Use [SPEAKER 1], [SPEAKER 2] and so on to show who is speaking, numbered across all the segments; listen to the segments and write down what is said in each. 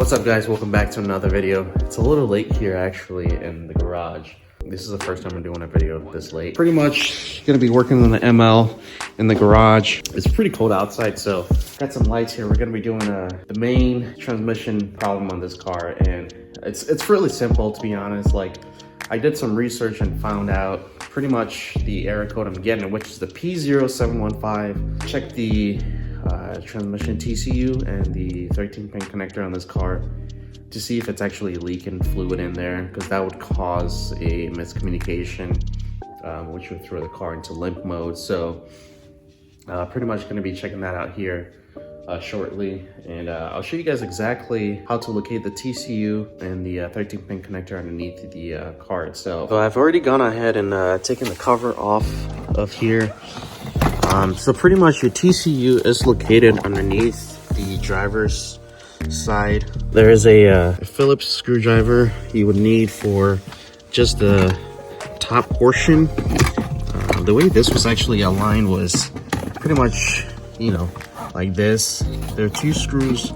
[SPEAKER 1] What's up guys, welcome back to another video. It's a little late here actually in the garage. This is the first time I'm doing a video this late. Pretty much gonna be working on the ML in the garage. It's pretty cold outside, so got some lights here. We're gonna be doing the main transmission problem on this car, and it's really simple, to be honest. Like, I did some research and found out pretty much the error code I'm getting, which is the P0715. Check the transmission TCU and the 13-pin connector on this car to see if it's actually leaking fluid in there, because that would cause a miscommunication, which would throw the car into limp mode. So pretty much going to be checking that out here shortly, and I'll show you guys exactly how to locate the TCU and the 13-pin connector underneath the car itself. So I've already gone ahead and taken the cover off of here. So pretty much your TCU is located underneath the driver's side. There is a Phillips screwdriver you would need for just the top portion. The way this was actually aligned was pretty much, you know, like this. There are two screws,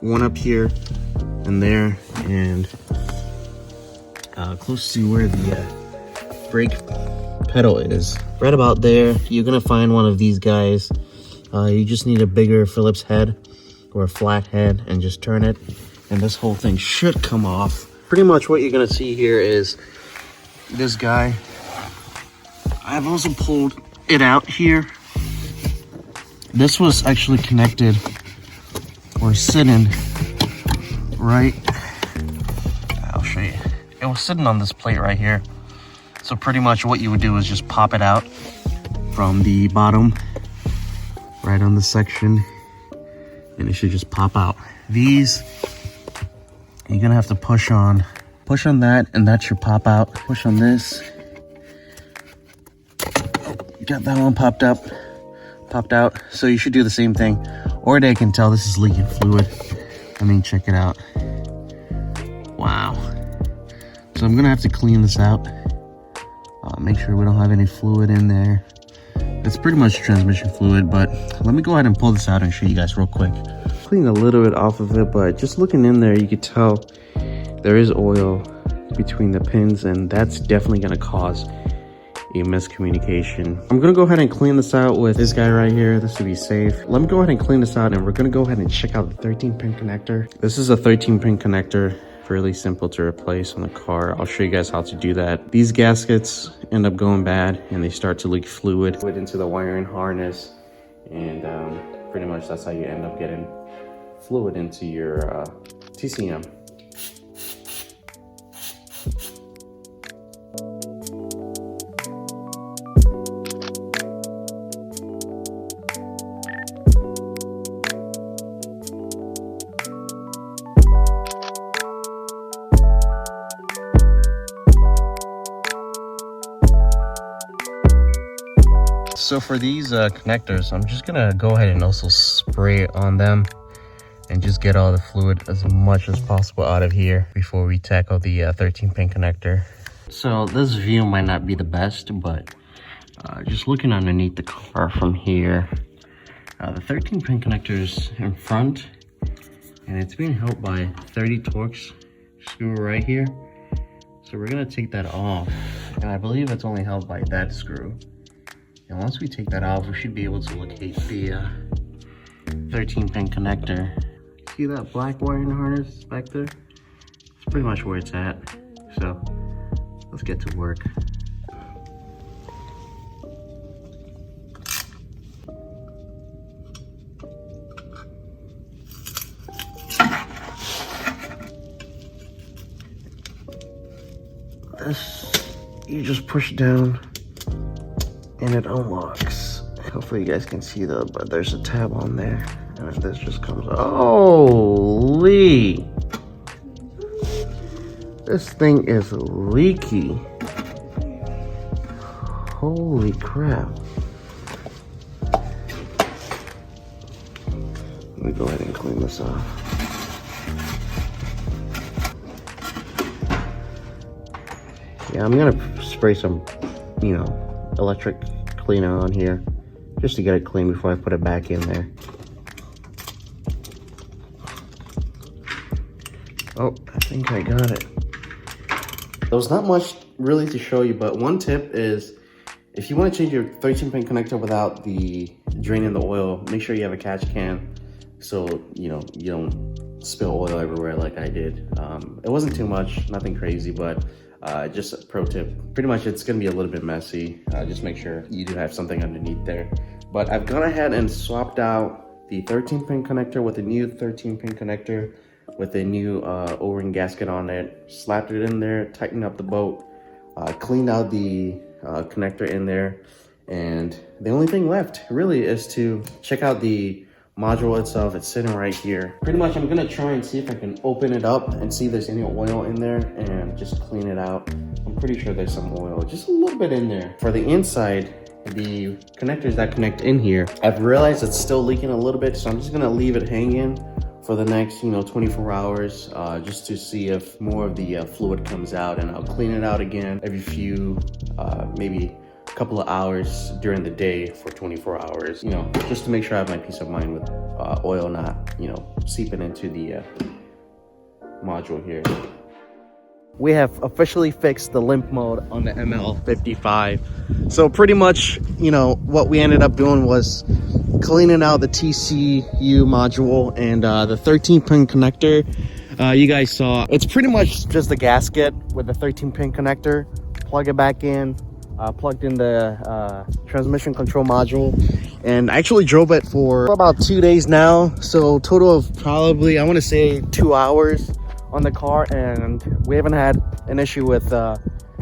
[SPEAKER 1] one up here and there, and close to where the brake pedal is. Right about there, you're gonna find one of these guys. You just need a bigger Phillips head or a flat head and just turn it, and this whole thing should come off. Pretty much what you're gonna see here is this guy. I've also pulled it out here. This was actually connected or sitting right, I'll show you. It was sitting on this plate right here. So pretty much what you would do is just pop it out from the bottom, right on the section, and it should just pop out. These, you're gonna have to push on that, and that should pop out. Push on this. You got that one popped out. So you should do the same thing. Or they can tell this is leaking fluid. I mean, check it out. Wow. So I'm gonna have to clean this out. Make sure we don't have any fluid in there. It's pretty much transmission fluid, but let me go ahead and pull this out and show you guys real quick. Clean a little bit off of it, but just looking in there, you could tell there is oil between the pins, and that's definitely gonna cause a miscommunication. I'm gonna go ahead and clean this out with this guy right here. This would be safe. Let me go ahead and clean this out, and we're gonna go ahead and check out the 13-pin connector. This is a 13-pin connector. Really simple to replace on the car. I'll show you guys how to do that. These gaskets end up going bad and they start to leak fluid into the wiring harness, and pretty much that's how you end up getting fluid into your TCM. So for these connectors, I'm just gonna go ahead and also spray on them and just get all the fluid as much as possible out of here before we tackle the 13-pin connector. So this view might not be the best, but just looking underneath the car from here, the 13-pin connector is in front, and it's being held by 30 Torx screw right here. So we're gonna take that off, and I believe it's only held by that screw. And once we take that off, we should be able to locate the 13-pin connector. See that black wiring harness back there? It's pretty much where it's at. So let's get to work. This, you just push down and it unlocks. Hopefully you guys can see that, but there's a tab on there, and then this just comes out. Holy! This thing is leaky. Holy crap. Let me go ahead and clean this off. Yeah, I'm gonna spray some, you know, electric cleaner on here just to get it clean before I put it back in there. Oh, I think I got it. There's not much really to show you, but one tip is if you want to change your 13-pin connector without the draining the oil, make sure you have a catch can so you know you don't spill oil everywhere like I did. It wasn't too much, nothing crazy, but just a pro tip. Pretty much it's gonna be a little bit messy. Just make sure you do have something underneath there. But I've gone ahead and swapped out the 13-pin connector with a new 13-pin connector with a new O-ring gasket on it, slapped it in there, tightened up the bolt, cleaned out the connector in there, and the only thing left really is to check out the module itself. It's sitting right here. Pretty much I'm gonna try and see if I can open it up and see if there's any oil in there and just clean it out. I'm pretty sure there's some oil, just a little bit in there. For the inside, the connectors that connect in here, I've realized it's still leaking a little bit, so I'm just gonna leave it hanging for the next 24 hours just to see if more of the fluid comes out, and I'll clean it out again every few maybe a couple of hours during the day for 24 hours, just to make sure I have my peace of mind with oil not seeping into the module here. We have officially fixed the limp mode on the ML55. So pretty much, what we ended up doing was cleaning out the TCU module and the 13-pin connector. You guys saw, it's pretty much just a gasket with the 13-pin connector. Plug it back in, plugged in the transmission control module, and I actually drove it for about 2 days now. So total of probably, I want to say 2 hours on the car, and we haven't had an issue with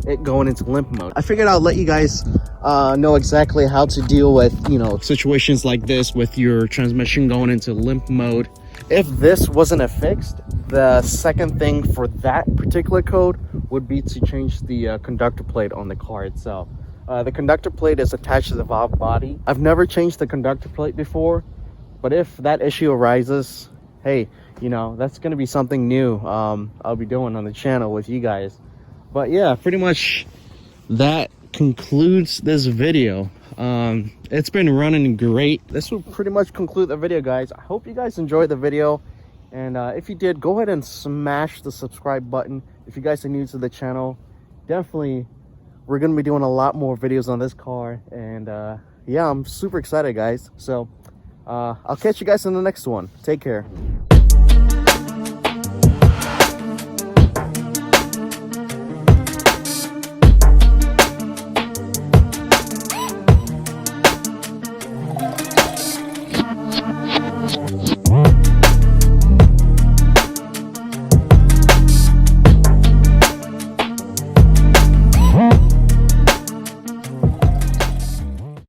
[SPEAKER 1] it going into limp mode. I figured I'll let you guys know exactly how to deal with situations like this with your transmission going into limp mode. If this wasn't fixed, the second thing for that particular code would be to change the conductor plate on the car itself. The conductor plate is attached to the valve body. I've never changed the conductor plate before, but if that issue arises, hey, that's going to be something new I'll be doing on the channel with you guys. But yeah, pretty much that concludes this video. It's been running great. This will pretty much conclude the video, guys. I hope you guys enjoyed the video, and if you did, go ahead and smash the subscribe button. If you guys are new to the channel, definitely we're going to be doing a lot more videos on this car, and yeah, I'm super excited, guys. So I'll catch you guys in the next one. Take care.